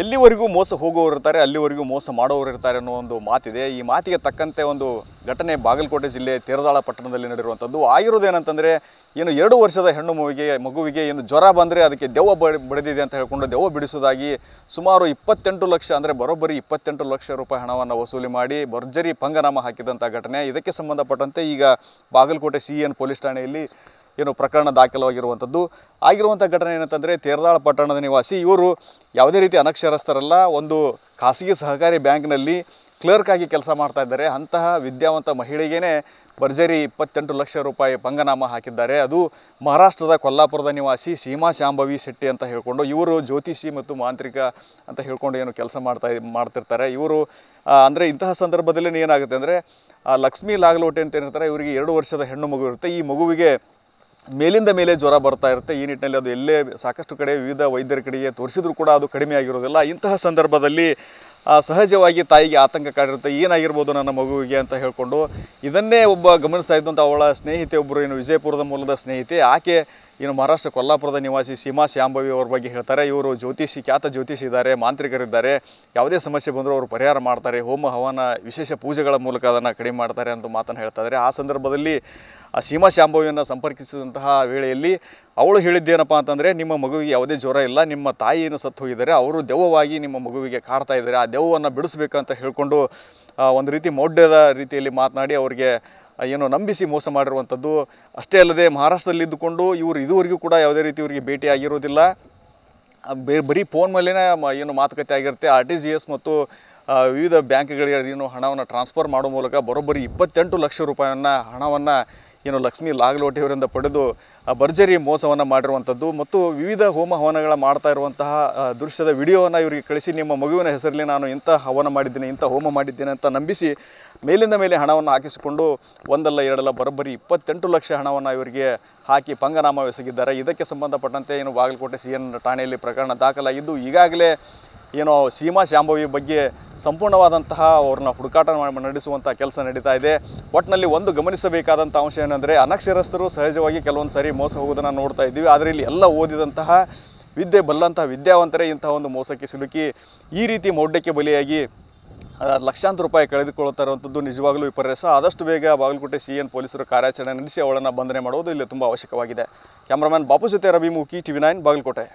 ಎಲ್ಲಿವರೆಗೂ ಮೋಸ ಹೋಗೋರು ಇರ್ತಾರೆ, ಅಲ್ಲಿವರೆಗೂ ಮೋಸ ಮಾಡೋರು ಇರ್ತಾರೆ ಅನ್ನೋ ಒಂದು ಮಾತಿದೆ. ಈ ಮಾತಿಗೆ ತಕ್ಕಂತೆ ಒಂದು ಘಟನೆ ಬಾಗಲಕೋಟೆ ಜಿಲ್ಲೆ ತೇರದಾಳ ಪಟ್ಟಣದಲ್ಲಿ ನಡೆದಿರುವಂಥದ್ದು. ಆಗಿರೋದೇನಂತಂದರೆ, ಏನು 2 ವರ್ಷದ ಹೆಣ್ಣು ಮಗುವಿಗೆ ಏನು ಜ್ವರ ಬಂದರೆ ಅದಕ್ಕೆ ದೆವ್ವ ಬಡಿದಿದೆ ಅಂತ ಹೇಳ್ಕೊಂಡು ದೆವ್ವ ಬಿಡಿಸೋದಾಗಿ ಸುಮಾರು 28 ಲಕ್ಷ ಅಂದರೆ ಬರೋಬ್ಬರಿ 28 ಲಕ್ಷ ರೂಪಾಯಿ ಹಣವನ್ನು ವಸೂಲಿ ಮಾಡಿ ಭರ್ಜರಿ ಪಂಗನಾಮ ಹಾಕಿದಂಥ ಘಟನೆ. ಇದಕ್ಕೆ ಸಂಬಂಧಪಟ್ಟಂತೆ ಈಗ ಬಾಗಲಕೋಟೆ CN ಪೊಲೀಸ್ ಠಾಣೆಯಲ್ಲಿ ಏನು ಪ್ರಕರಣ ದಾಖಲಾಗಿರುವಂಥದ್ದು. ಆಗಿರುವಂಥ ಘಟನೆ ಏನಂತಂದರೆ, ತೇರದಾಳ ಪಟ್ಟಣದ ನಿವಾಸಿ ಇವರು ಯಾವುದೇ ರೀತಿ ಅನಕ್ಷರಸ್ಥರಲ್ಲ, ಒಂದು ಖಾಸಗಿ ಸಹಕಾರಿ ಬ್ಯಾಂಕ್ನಲ್ಲಿ ಕ್ಲರ್ಕ್ ಆಗಿ ಕೆಲಸ ಮಾಡ್ತಾ ಇದ್ದಾರೆ. ಅಂತಹ ವಿದ್ಯಾವಂತ ಮಹಿಳೆಗೇ ಭರ್ಜರಿ 28 ಲಕ್ಷ ರೂಪಾಯಿ ಪಂಗನಾಮ ಹಾಕಿದ್ದಾರೆ. ಅದು ಮಹಾರಾಷ್ಟ್ರದ ಕೊಲ್ಲಾಪುರದ ನಿವಾಸಿ ಸೀಮಾ ಶಾಂಭವಿ ಶೆಟ್ಟಿ ಅಂತ ಹೇಳ್ಕೊಂಡು, ಇವರು ಜ್ಯೋತಿಷಿ ಮತ್ತು ಮಾಂತ್ರಿಕ ಅಂತ ಹೇಳ್ಕೊಂಡು ಏನು ಕೆಲಸ ಮಾಡ್ತಿರ್ತಾರೆ. ಇವರು ಅಂದರೆ ಇಂತಹ ಸಂದರ್ಭದಲ್ಲಿ ಏನಾಗುತ್ತೆ ಅಂದರೆ, ಲಕ್ಷ್ಮೀ ಲಾಗಲೋಟೆ ಅಂತ ಏನಿರ್ತಾರೆ, ಇವರಿಗೆ 2 ವರ್ಷದ ಹೆಣ್ಣು ಮಗು ಇರುತ್ತೆ. ಈ ಮಗುವಿಗೆ ಮೇಲಿಂದ ಮೇಲೆ ಜ್ವರ ಬರ್ತಾ ಇರುತ್ತೆ. ಈ ನಿಟ್ಟಿನಲ್ಲಿ ಅದು ಎಲ್ಲೇ ಸಾಕಷ್ಟು ಕಡೆ ವಿವಿಧ ವೈದ್ಯರ ಕಡೆಗೆ ತೋರಿಸಿದ್ರು ಕೂಡ ಅದು ಕಡಿಮೆ ಆಗಿರೋದಿಲ್ಲ. ಇಂತಹ ಸಂದರ್ಭದಲ್ಲಿ ಸಹಜವಾಗಿ ತಾಯಿಗೆ ಆತಂಕ ಕಾಡಿರುತ್ತೆ, ಏನಾಗಿರ್ಬೋದು ನನ್ನ ಮಗುವಿಗೆ ಅಂತ ಹೇಳ್ಕೊಂಡು. ಇದನ್ನೇ ಒಬ್ಬ ಗಮನಿಸ್ತಾ ಇದ್ದಂಥ ಅವಳ ಸ್ನೇಹಿತೆ ಒಬ್ಬರು, ಏನು ವಿಜಯಪುರದ ಮೂಲದ ಸ್ನೇಹಿತೆ, ಆಕೆ ಏನು ಮಹಾರಾಷ್ಟ್ರ ಕೊಲ್ಲಾಪುರದ ನಿವಾಸಿ ಸೀಮಾ ಶಾಂಭವಿ ಅವ್ರ ಬಗ್ಗೆ ಹೇಳ್ತಾರೆ. ಇವರು ಖ್ಯಾತ ಜ್ಯೋತಿಷಿ ಇದ್ದಾರೆ, ಮಾಂತ್ರಿಕರಿದ್ದಾರೆ. ಯಾವುದೇ ಸಮಸ್ಯೆ ಬಂದರೂ ಅವರು ಪರಿಹಾರ ಮಾಡ್ತಾರೆ, ಹೋಮ ಹವನ ವಿಶೇಷ ಪೂಜೆಗಳ ಮೂಲಕ ಅದನ್ನು ಕಡಿಮೆ ಮಾಡ್ತಾರೆ ಅಂತ ಮಾತನ್ನು ಹೇಳ್ತಾ ಇದ್ದಾರೆ. ಆ ಸಂದರ್ಭದಲ್ಲಿ ಆ ಸೀಮಾ ಶಾಂಭವಿಯನ್ನು ಸಂಪರ್ಕಿಸಿದಂತಹ ವೇಳೆಯಲ್ಲಿ ಅವಳು ಹೇಳಿದ್ದೇನಪ್ಪ ಅಂತಂದರೆ, ನಿಮ್ಮ ಮಗುವಿಗೆ ಯಾವುದೇ ಜ್ವರ ಇಲ್ಲ, ನಿಮ್ಮ ತಾಯಿಯನ್ನು ಸತ್ತು ಹೋಗಿದ್ದಾರೆ, ಅವರು ದೆವ್ವವಾಗಿ ನಿಮ್ಮ ಮಗುವಿಗೆ ಕಾಡ್ತಾ ಇದ್ದಾರೆ, ಆ ದೆವ್ವವನ್ನು ಬಿಡಿಸ್ಬೇಕಂತ ಹೇಳ್ಕೊಂಡು ಒಂದು ರೀತಿ ಮೌಢ್ಯದ ರೀತಿಯಲ್ಲಿ ಮಾತನಾಡಿ ಅವರಿಗೆ ಏನು ನಂಬಿಸಿ ಮೋಸ ಮಾಡಿರುವಂಥದ್ದು. ಅಷ್ಟೇ ಅಲ್ಲದೆ ಮಹಾರಾಷ್ಟ್ರದಲ್ಲಿದ್ದುಕೊಂಡು ಇವರು ಇದುವರೆಗೂ ಕೂಡ ಯಾವುದೇ ರೀತಿ ಇವರಿಗೆ ಭೇಟಿ ಆಗಿರೋದಿಲ್ಲ. ಬರೀ ಫೋನ್ ಮೇಲೇ ಏನು ಮಾತುಕತೆ ಆಗಿರುತ್ತೆ. RTGS ಮತ್ತು ವಿವಿಧ ಬ್ಯಾಂಕ್ಗಳಿಗೆ ಏನು ಹಣವನ್ನು ಟ್ರಾನ್ಸ್ಫರ್ ಮಾಡೋ ಮೂಲಕ ಬರೋಬ್ಬರಿ 28 ಲಕ್ಷ ರೂಪಾಯಿಯನ್ನು ಹಣವನ್ನು ಏನು ಲಕ್ಷ್ಮೀ ಲಾಗಲೋಟೆ ಅವರಿಂದ ಪಡೆದು ಭರ್ಜರಿ ಮೋಸವನ್ನು ಮಾಡಿರುವಂಥದ್ದು. ಮತ್ತು ವಿವಿಧ ಹೋಮ ಹವನಗಳ ಮಾಡ್ತಾ ಇರುವಂತಹ ದೃಶ್ಯದ ವಿಡಿಯೋವನ್ನು ಇವರಿಗೆ ಕಳಿಸಿ, ನಿಮ್ಮ ಮಗುವಿನ ಹೆಸರಲ್ಲಿ ನಾನು ಇಂಥ ಹವನ ಮಾಡಿದ್ದೇನೆ, ಇಂಥ ಹೋಮ ಮಾಡಿದ್ದೇನೆ ಅಂತ ನಂಬಿಸಿ ಮೇಲಿಂದ ಮೇಲೆ ಹಣವನ್ನು ಹಾಕಿಸಿಕೊಂಡು ಒಂದಲ್ಲ ಎರಡಲ್ಲ ಬರೋಬ್ಬರಿ 28 ಲಕ್ಷ ಹಣವನ್ನು ಇವರಿಗೆ ಹಾಕಿ ಪಂಗನಾಮ ಎಸಗಿದ್ದಾರೆ. ಇದಕ್ಕೆ ಸಂಬಂಧಪಟ್ಟಂತೆ ಏನು ಬಾಗಲಕೋಟೆ CN ಠಾಣೆಯಲ್ಲಿ ಪ್ರಕರಣ ದಾಖಲಾಗಿದ್ದು, ಈಗಾಗಲೇ ಏನೋ ಸೀಮಾ ಶಾಂಭವಿ ಬಗ್ಗೆ ಸಂಪೂರ್ಣವಾದಂತಹ ಅವ್ರನ್ನ ಹುಡುಕಾಟ ನಡೆಸುವಂಥ ಕೆಲಸ ನಡೀತಾ ಇದೆ. ಒಟ್ಟಿನಲ್ಲಿ ಒಂದು ಗಮನಿಸಬೇಕಾದಂಥ ಅಂಶ ಏನಂದರೆ, ಅನಕ್ಷರಸ್ಥರು ಸಹಜವಾಗಿ ಕೆಲವೊಂದು ಸಾರಿ ಮೋಸ ಹೋಗೋದನ್ನು ನೋಡ್ತಾ ಇದ್ದೀವಿ. ಆದರೆ ಇಲ್ಲಿ ಎಲ್ಲ ಓದಿದಂತಹ ವಿದ್ಯೆ ಬಲ್ಲಂತಹ ವಿದ್ಯಾವಂತರೇ ಇಂತಹ ಒಂದು ಮೋಸಕ್ಕೆ ಸಿಲುಕಿ ಈ ರೀತಿ ಮೌಢ್ಯಕ್ಕೆ ಬಲಿಯಾಗಿ ಲಕ್ಷಾಂತರ ರೂಪಾಯಿ ಕಳೆದುಕೊಳ್ತಾ ಇರುವಂಥದ್ದು ನಿಜವಾಗಲೂ ವಿಪರ್ಯಾಸ. ಆದಷ್ಟು ಬೇಗ ಬಾಗಲಕೋಟೆ CN ಪೊಲೀಸರು ಕಾರ್ಯಾಚರಣೆ ನಡೆಸಿ ಅವಳನ್ನು ಬಂಧನೆ ಮಾಡುವುದು ಇಲ್ಲಿ ತುಂಬ ಅವಶ್ಯಕವಾಗಿದೆ. ಕ್ಯಾಮ್ರಾಮನ್ ಬಾಪು ಜೊತೆ ರವಿ ಮೂಕಿ, TV9 ಬಾಗಲಕೋಟೆ.